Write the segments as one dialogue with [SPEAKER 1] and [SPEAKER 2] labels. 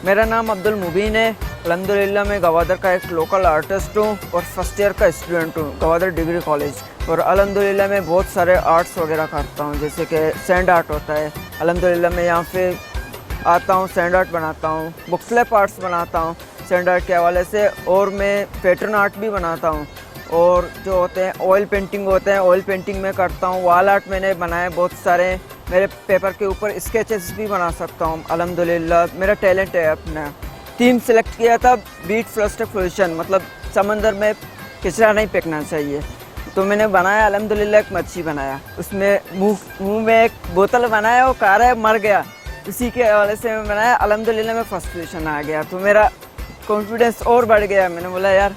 [SPEAKER 1] मेरा नाम अब्दुल मुबीन है। अल्हम्दुलिल्लाह मैं गवादर का एक लोकल आर्टिस्ट हूँ और फर्स्ट ईयर का स्टूडेंट हूँ गवादर डिग्री कॉलेज। और अल्हम्दुलिल्लाह मैं बहुत सारे आर्ट्स वगैरह करता हूँ, जैसे कि सैंड आर्ट होता है। अल्हम्दुलिल्लाह मैं यहाँ पे आता हूँ, सैंड आर्ट बनाता हूँ, मुख्तलिफ आर्ट्स बनाता हूँ सैंड आर्ट के हवाले से। और मैं पैटर्न आर्ट भी बनाता हूँ, और जो होते हैं ऑयल पेंटिंग होते हैं, ऑयल पेंटिंग में करता हूँ। वॉल आर्ट मैंने बनाए बहुत सारे, मेरे पेपर के ऊपर स्केचेस भी बना सकता हूँ। अल्हम्दुलिल्लाह मेरा टैलेंट है अपना। थीम सेलेक्ट किया था बीट प्लास्टिक फ्यूजन, मतलब समंदर में कचरा नहीं फेंकना चाहिए। तो मैंने बनाया अल्हम्दुलिल्लाह एक मच्छी बनाया, उसमें मुंह में एक बोतल बनाया, वो कार है मर गया, उसी के हवाले से मैं बनाया। अल्हम्दुलिल्लाह में फर्स्ट पोजीशन आ गया, तो मेरा कॉन्फिडेंस और बढ़ गया। मैंने बोला यार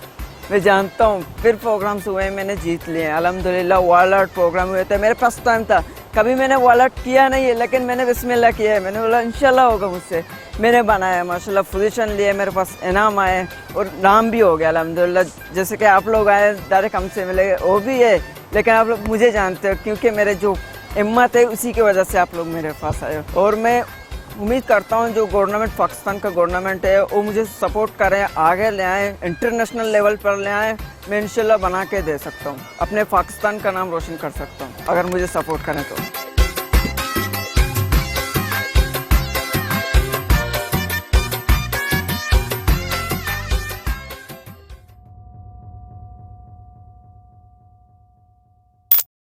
[SPEAKER 1] मैं जानता हूँ। फिर प्रोग्राम्स हुए, मैंने जीत लिए अल्हम्दुलिल्लाह। वॉल आर्ट प्रोग्राम हुए थे, मेरे पास टाइम था, कभी मैंने वॉल आर्ट किया नहीं है, लेकिन मैंने बिस्मिल्लाह किया है। मैंने बोला इंशाल्लाह होगा मुझसे, मैंने बनाया, माशाल्लाह पोजीशन लिए, मेरे पास इनाम आए और नाम भी हो गया अल्हम्दुलिल्लाह। जैसे कि आप लोग आए डायरेक्ट हमसे मिले, वो भी है, लेकिन आप लोग मुझे जानते हो क्योंकि मेरे जो हिम्मत है उसी की वजह से आप लोग मेरे पास आए हो। और मैं उम्मीद करता हूँ जो गवर्नमेंट, पाकिस्तान का गवर्नमेंट है, वो मुझे सपोर्ट करें, आगे ले आएँ, इंटरनेशनल लेवल पर ले आएँ। मैं इंशाल्लाह बना के दे सकता हूँ, अपने पाकिस्तान का नाम रोशन कर सकता हूँ अगर मुझे सपोर्ट करें तो।